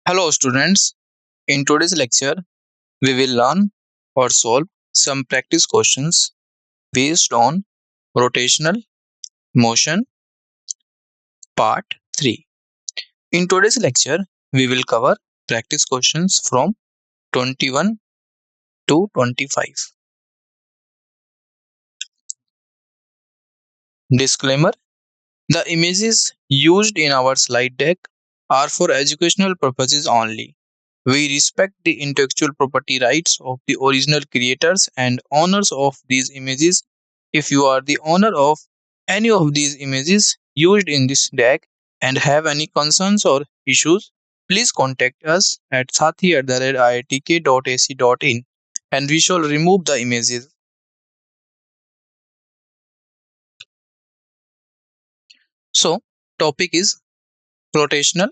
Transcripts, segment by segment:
Hello students, in today's lecture we will learn or solve some practice questions based on rotational motion part 3. In today's lecture we will cover practice questions from 21 to 25. Disclaimer: the images used in our slide deck are for educational purposes only. We respect the intellectual property rights of the original creators and owners of these images. If you are the owner of any of these images used in this deck and have any concerns or issues, please contact us at sathi@iitk.ac.in and we shall remove the images. So, topic is rotational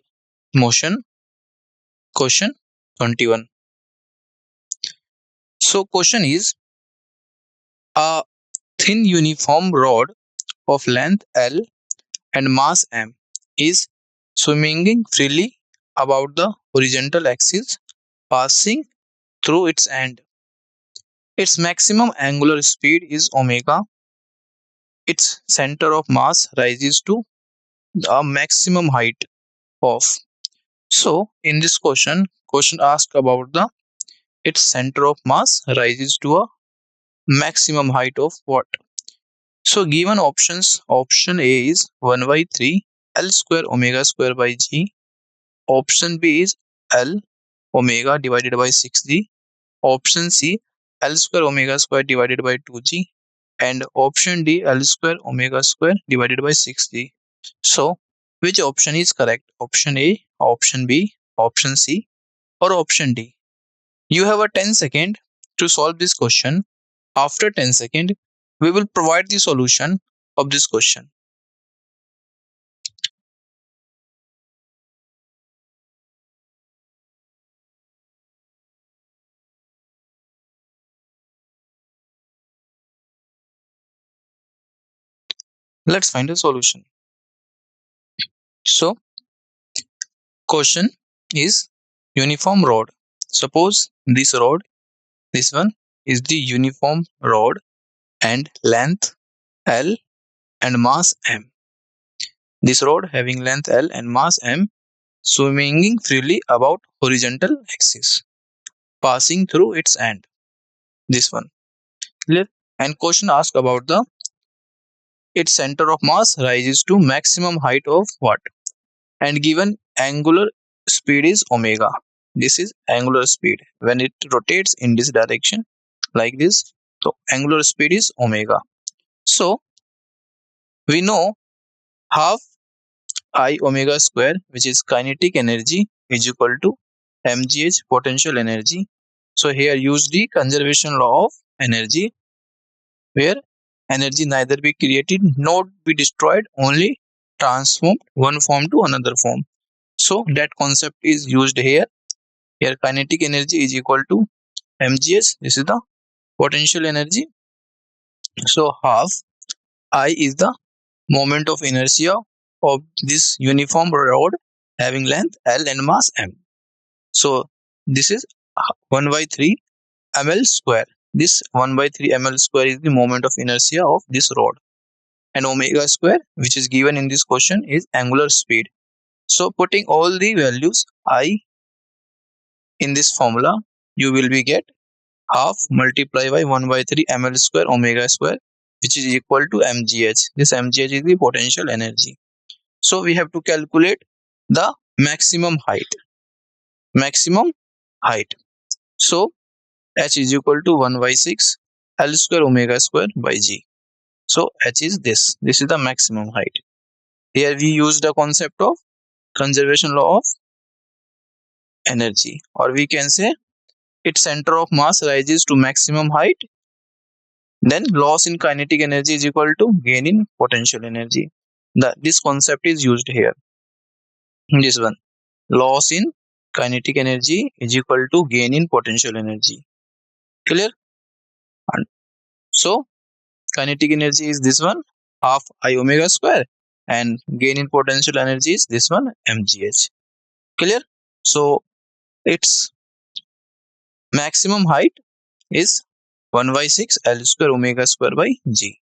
motion, question 21. So, question is, a thin uniform rod of length L and mass m is swinging freely about the horizontal axis, passing through its end. Its maximum angular speed is omega. Its center of mass rises to a maximum height of. So, in this question asks about the its center of mass rises to a maximum height of what? So, given options, option A is 1 by 3 L square omega square by G. Option B is L omega divided by 6G. Option C, L square omega square divided by 2G. And option D, L square omega square divided by 6G. So, which option is correct? Option A, option B, option C, or option D? You have a 10 second to solve this question. After 10 seconds, we will provide the solution of this question. Let's find a solution. So, question is uniform rod. Suppose this rod, this one is the uniform rod and length L and mass m. This rod having length L and mass m swinging freely about horizontal axis, passing through its end. This one. Clear? And question asked about the its center of mass rises to maximum height of what? And given angular speed is omega. This is angular speed when it rotates in this direction like this. So angular speed is omega. So we know half I omega square, which is kinetic energy, is equal to mgh potential energy. So here use the conservation law of energy, where energy neither be created nor be destroyed, only transformed one form to another form. So that concept is used here. Here kinetic energy is equal to mgh. This is the potential energy. So half I is the moment of inertia of this uniform rod having length L and mass m. So this is 1 by 3 ml square. This 1 by 3 ml square is the moment of inertia of this rod. And omega square, which is given in this question, is angular speed. So putting all the values I in this formula, you will be get half multiplied by 1 by 3 ml square omega square, which is equal to mgh. This mgh is the potential energy. So we have to calculate the maximum height. Maximum height. So h is equal to 1 by 6 L square omega square by G. So h is this. This is the maximum height. Here we use the concept of conservation law of energy, or we can say its center of mass rises to maximum height, then loss in kinetic energy is equal to gain in potential energy. This concept is used here. This one, loss in kinetic energy is equal to gain in potential energy. Clear? And so kinetic energy is this one, half I omega square, and gain in potential energy is this one, mgh. Clear? So its maximum height is 1 by 6 L square omega square by G.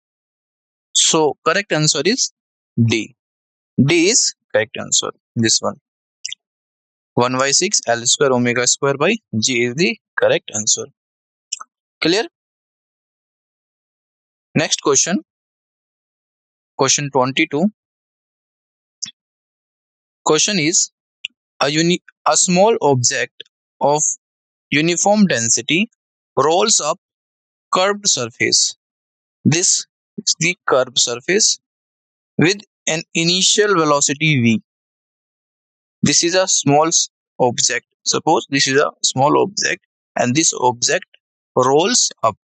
So correct answer is D. D is correct answer. This one. 1 by 6 L square omega square by G is the correct answer. Clear? Next question. Question 22. Question is a small object of uniform density rolls up curved surface. This is the curved surface with an initial velocity v. This is a small object. Suppose this is a small object and this object rolls up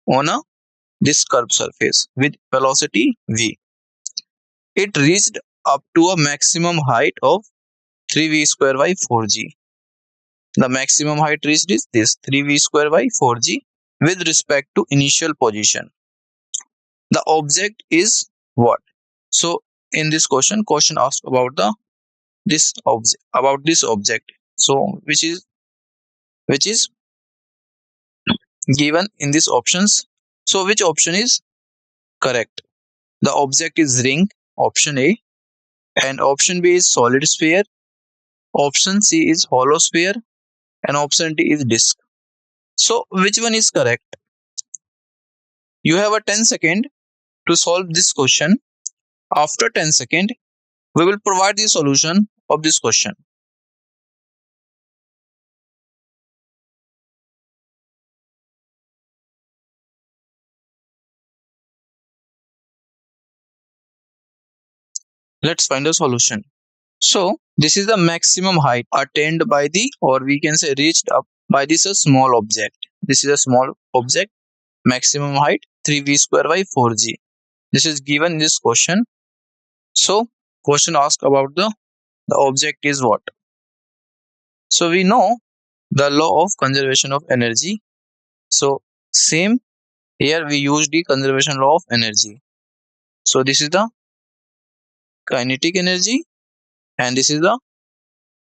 on this curved surface with velocity v. It reached up to a maximum height of 3v square by 4g. The maximum height reached is this 3v square by 4g with respect to initial position. The object is what? So in this question asks about this object. So which is given in these options. So which option is correct? The object is ring, option A, and option B is solid sphere, option C is hollow sphere, and option D is disk. So which one is correct? You have a 10 second to solve this question. After 10 second, we will provide the solution of this question. Let's find a solution. So this is the maximum height attained by the, or we can say reached up by this a small object. This is a small object, maximum height 3v square by 4g. This is given in this question. So question asks about the object is what? So we know the law of conservation of energy. So same here we use the conservation law of energy. So this is the kinetic energy and this is the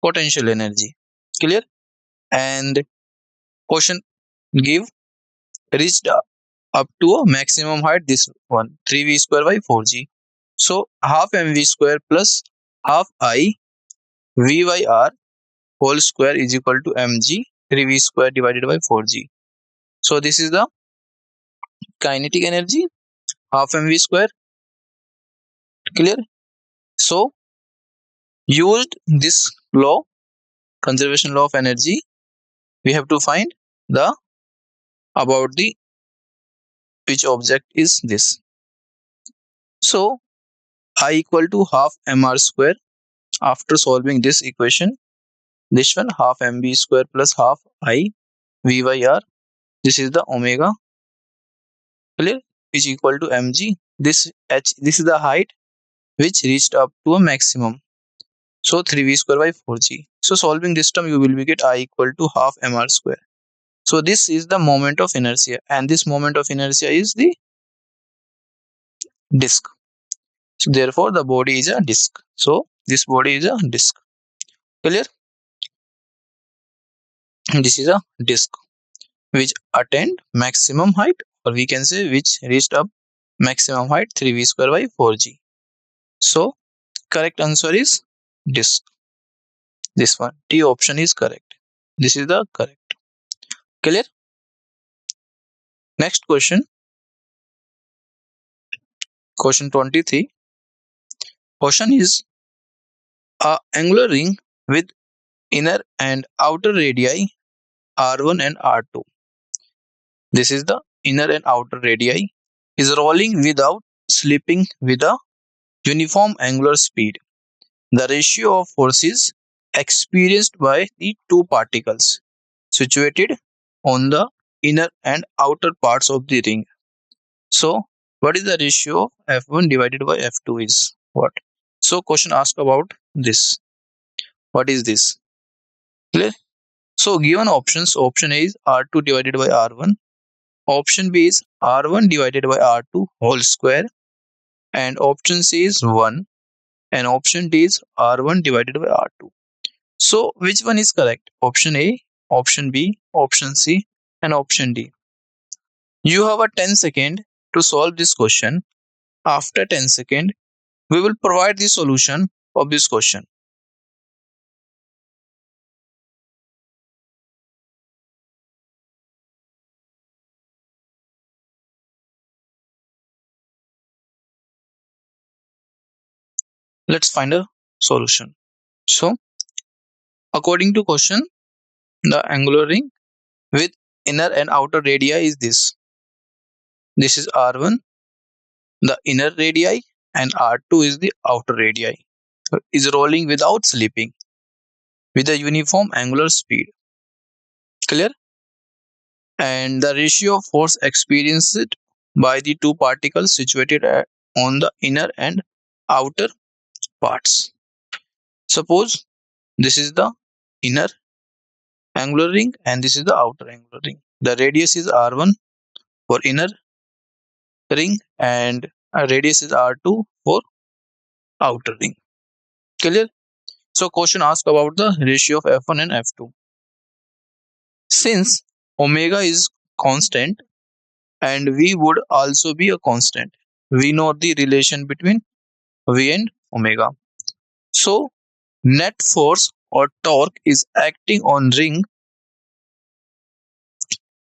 potential energy. Clear? And question give reached up to a maximum height, this one 3v square by 4g. So half mv square plus half I v by r whole square is equal to mg 3v square divided by 4g. So this is the kinetic energy, half mv square. Clear? So used this law, conservation law of energy, we have to find the about the which object is this. So I equal to half mr square. After solving this equation, this one half mv square plus half I v by r, this is the omega, clear, is equal to mg. This h, this is the height which reached up to a maximum. So 3v square by 4g. So solving this term, you will be get I equal to half mr square. So this is the moment of inertia, and this moment of inertia is the disk. So therefore the body is a disk. So this body is a disk. Clear? This is a disk which attained maximum height, or we can say which reached up maximum height 3v square by 4g. So correct answer is disk. This one, D option is correct. This is the correct. Clear? Next question. Question 23. Question is a angular ring with inner and outer radii r1 and r2. This is the inner and outer radii is rolling without slipping with a uniform angular speed. The ratio of forces experienced by the two particles situated on the inner and outer parts of the ring. So what is the ratio of F1 divided by F2 is what? So question asked about this. What is this? Clear? So given options, option A is R2 divided by R1, option B is R1 divided by R2 whole square, and option C is 1, and option D is R1 divided by R2. So which one is correct? Option A, option B, option C, and option D. You have a 10 second to solve this question. After 10 second, we will provide the solution of this question. Let's find a solution. So according to question, the angular ring with inner and outer radii is this. This is R1, the inner radii, and R2 is the outer radii. Is rolling without slipping with a uniform angular speed. Clear? And the ratio of force experienced by the two particles situated on the inner and outer parts. Suppose this is the inner angular ring and this is the outer angular ring. The radius is R1 for inner ring and radius is R2 for outer ring. Clear? So question asks about the ratio of F1 and F2. Since omega is constant and V would also be a constant, we know the relation between V and omega. So net force or torque is acting on ring.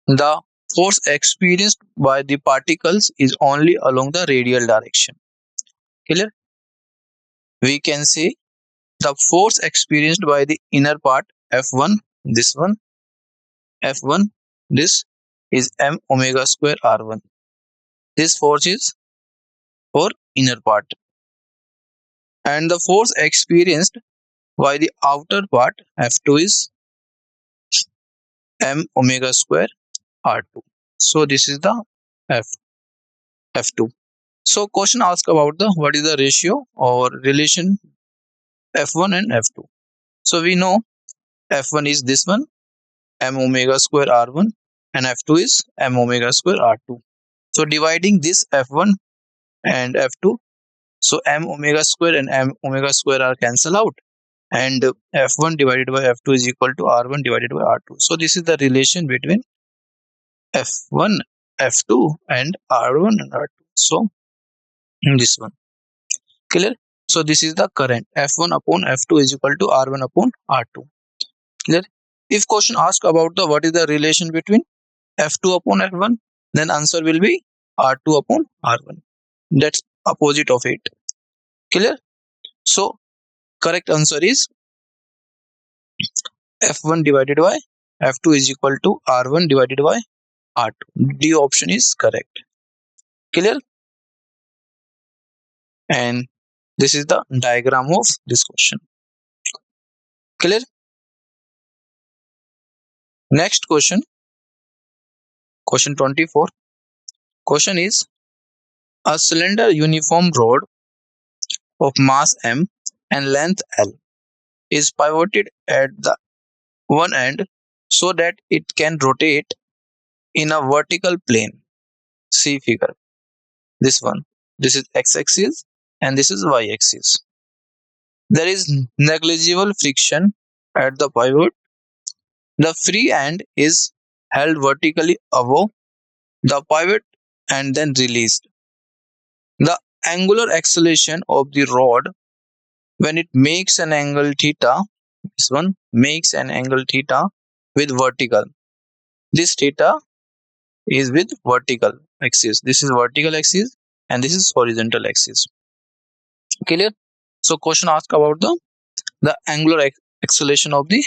The force experienced by the particles is only along the radial direction. Clear? We can say the force experienced by the inner part F1, this one, F1, this is m omega square R1. This force is for inner part. And the force experienced by the outer part F2 is m omega square R2. So this is the F, F2. So question asks about the what is the ratio or relation F1 and F2. So we know F1 is this one, m omega square R1, and F2 is m omega square R2. So dividing this F1 and F2, so m omega square and m omega square are cancel out, and F1 divided by F2 is equal to R1 divided by R2. So this is the relation between F1, F2 and R1 and R2. So this one. Clear? So this is the current. F1 upon F2 is equal to R1 upon R2. Clear? If question asks about the what is the relation between F2 upon F1, then answer will be R2 upon R1. That's opposite of it. Clear? So correct answer is F1 divided by F2 is equal to R1 divided by R2. D option is correct. Clear? And this is the diagram of this question. Clear? Next question, question 24. Question is a cylinder uniform rod of mass m and length L is pivoted at the one end so that it can rotate in a vertical plane. See figure. This one. This is x-axis and this is y-axis. There is negligible friction at the pivot. The free end is held vertically above the pivot and then released. The angular acceleration of the rod when it makes an angle theta, this one makes an angle theta with vertical. This theta is with vertical axis. This is vertical axis and this is horizontal axis. Clear? So question asks about the angular acceleration of the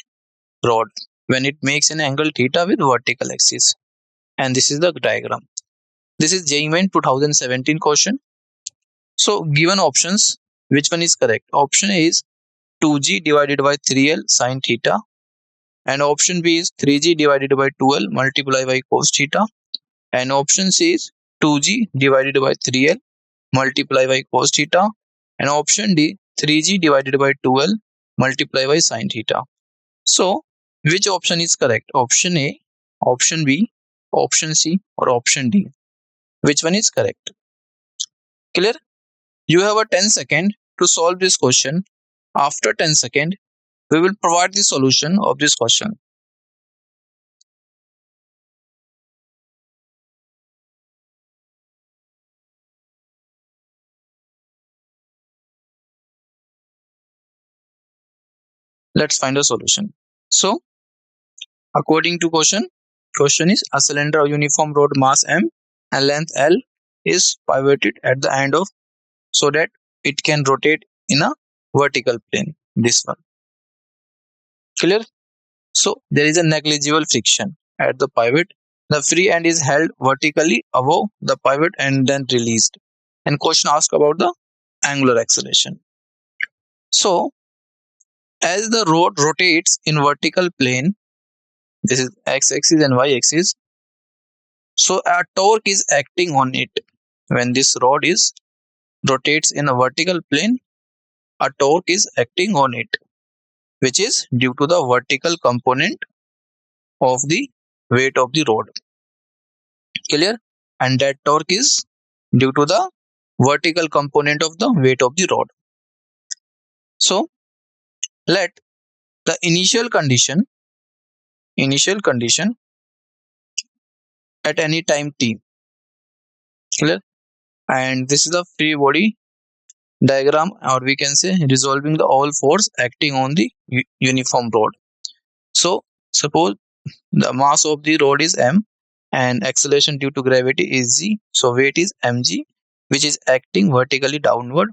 rod when it makes an angle theta with vertical axis. And this is the diagram. This is JEE Main 2017 question. So given options, which one is correct? Option A is 2g divided by 3l sine theta, and option B is 3g divided by 2l multiplied by cos theta, and option C is 2g divided by 3l multiplied by cos theta, and option D 3g divided by 2l multiplied by sine theta. So which option is correct? Option A, option B, option C, or option D? Which one is correct? Clear? You have a 10 second to solve this question. After 10 second, We will provide the solution of this question. Let's find a solution. So, according to question is a cylinder of uniform road mass m and length L is pivoted at the end of so that it can rotate in a vertical plane. This one. Clear? So there is a negligible friction at the pivot. The free end is held vertically above the pivot and then released. And question asked about the angular acceleration. So as the rod rotates in vertical plane, this is x-axis and y-axis. So a torque is acting on it. When this rod is rotates in a vertical plane, a torque is acting on it, which is due to the vertical component of the weight of the rod. Clear? And that torque is due to the vertical component of the weight of the rod. So let the initial condition at any time t. Clear? And this is the free body diagram, or we can say resolving the all force acting on the uniform rod. So suppose the mass of the rod is m and acceleration due to gravity is g. So weight is mg, which is acting vertically downward,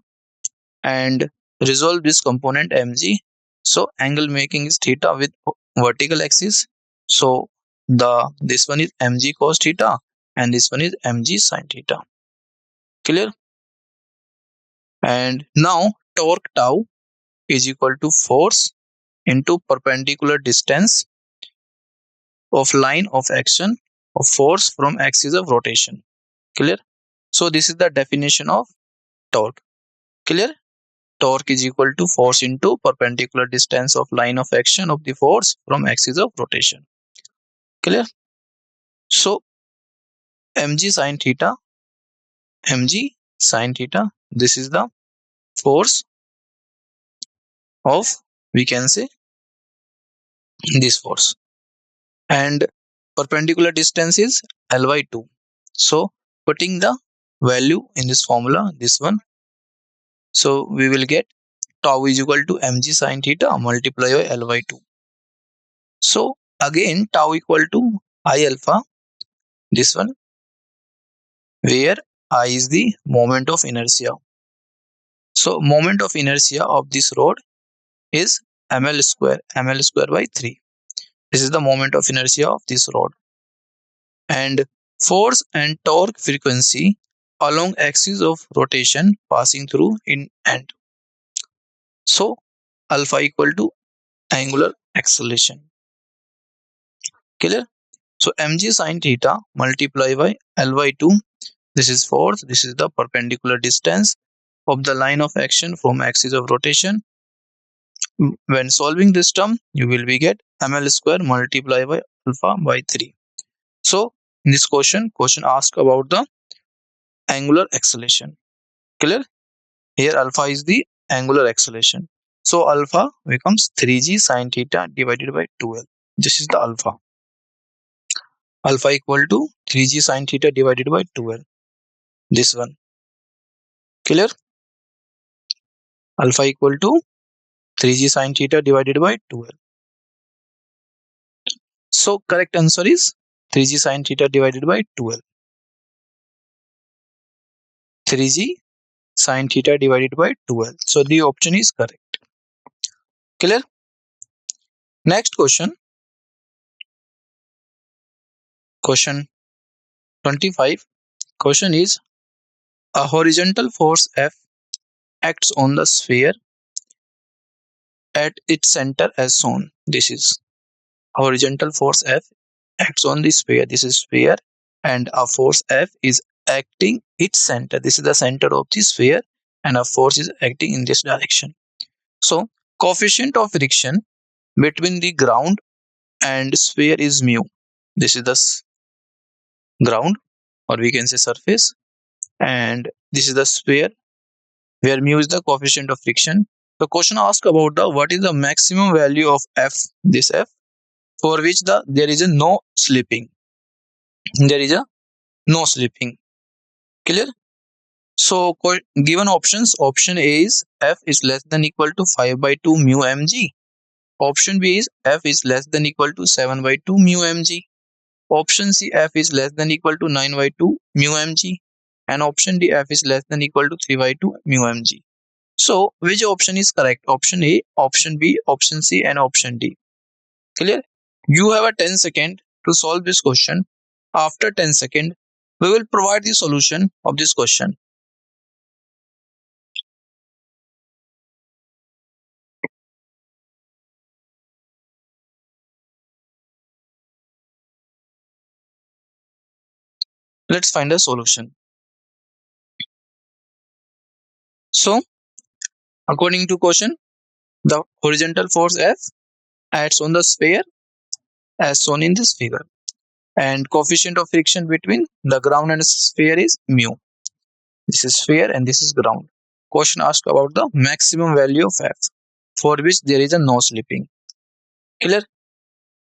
and resolve this component mg. So angle making is theta with vertical axis. So this one is mg cos theta and this one is mg sin theta. Clear? And now torque tau is equal to force into perpendicular distance of line of action of force from axis of rotation. Clear? So this is the definition of torque. Clear? Torque is equal to force into perpendicular distance of line of action of the force from axis of rotation. Clear? So mg sin theta, this is the force of, we can say, this force, and perpendicular distance is L by 2. So putting the value in this formula, this one, so we will get tau is equal to mg sin theta multiplied by L by 2. So again tau equal to I alpha, this one, where I is the moment of inertia. So moment of inertia of this rod is ml square by 3. This is the moment of inertia of this rod. And force and torque frequency along axis of rotation passing through in end. So alpha equal to angular acceleration. Clear? So mg sin theta multiplied by L by 2. This is force. This is the perpendicular distance of the line of action from axis of rotation. When solving this term, you will be get ml square multiplied by alpha by 3. So in this question asks about the angular acceleration. Clear? Here alpha is the angular acceleration. So alpha becomes 3g sin theta divided by 12. This is the alpha. Alpha equal to 3g sin theta divided by 12. This one. Clear? Alpha equal to 3g sin theta divided by 12. So correct answer is 3g sin theta divided by 12. 3g sin theta divided by 12. So the option is correct. Clear? Next question. Question 25. Question is a horizontal force F acts on the sphere at its center as shown. This is horizontal force F acts on the sphere. This is sphere, and a force F is acting its center. This is the center of the sphere, and a force is acting in this direction. So coefficient of friction between the ground and sphere is mu. This is the ground, or we can say surface, and this is the sphere where mu is the coefficient of friction. The question asks about the what is the maximum value of f, this f, for which there is a no slipping. There is a no slipping. Clear? So given options, option A is f is less than equal to 5 by 2 mu mg. Option B is f is less than equal to 7 by 2 mu mg. Option C, f is less than equal to 9 by 2 mu mg. And option D, f is less than equal to 3 by 2 mu mg. So which option is correct? Option A, option B, option C, and option D. Clear? You have a 10 second to solve this question. After 10 second, we will provide the solution of this question. Let's find a solution. So according to question, the horizontal force F acts on the sphere as shown in this figure, and coefficient of friction between the ground and sphere is mu. This is sphere and this is ground. Question asked about the maximum value of F, for which there is a no slipping. Clear?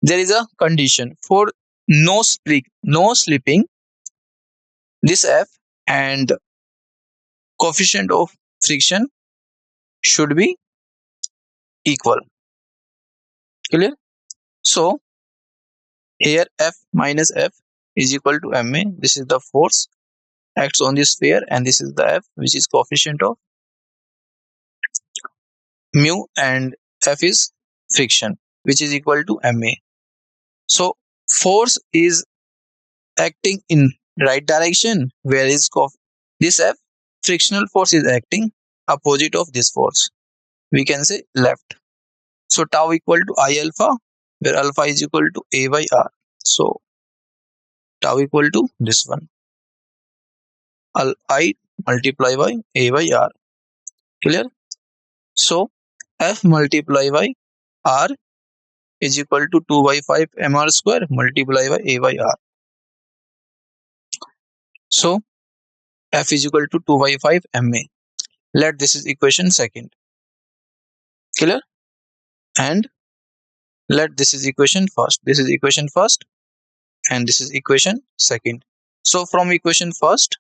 There is a condition for no slipping. This F and coefficient of friction should be equal. Clear? So here F minus F is equal to ma. This is the force acts on the sphere, and this is the F, which is coefficient of mu, and F is friction, which is equal to ma. So force is acting in right direction, whereas this F, frictional force, is acting opposite of this force. We can say left. So tau equal to I alpha, where alpha is equal to A by R. So tau equal to this one, I multiply by A by R. Clear? So F multiply by R is equal to 2 by 5 mr square multiply by A by R. So F is equal to 2 by 5 ma. Let this is equation second. Clear? And let this is equation first. This is equation first and this is equation second. So from equation first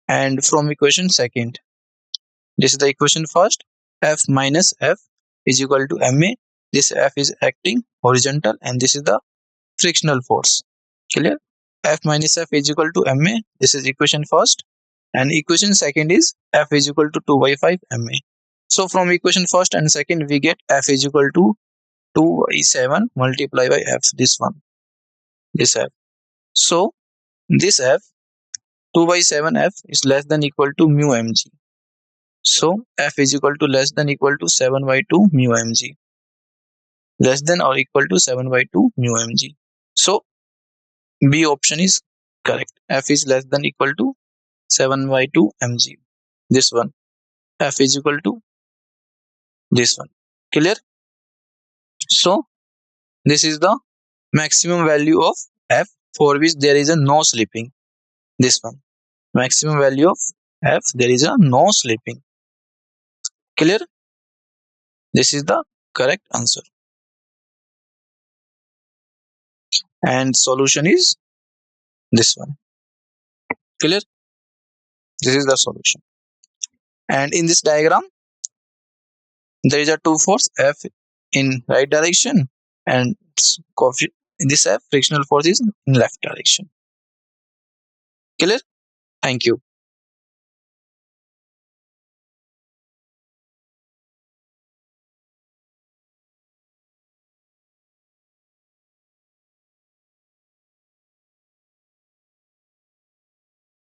and from equation second, this is the equation first. F minus F is equal to ma. This F is acting horizontal and this is the frictional force. Clear? F minus F is equal to ma. This is equation first, and equation second is F is equal to 2 by 5 ma. So from equation first and second, we get F is equal to 2 by 7 multiply by F, this one, this F. So this F, 2 by 7 F is less than equal to mu mg. So F is equal to less than equal to 7 by 2 mu mg. Less than or equal to 7 by 2 mu mg. So B option is correct. F is less than equal to 7 by 2 mg. This one. F is equal to this one. Clear? So this is the maximum value of F, for which there is a no slipping. This one. Maximum value of F, there is a no slipping. Clear? This is the correct answer. And solution is this one. Clear? This is the solution. And in this diagram, there is a two force F in right direction and this F frictional force is in left direction. Clear? Thank you.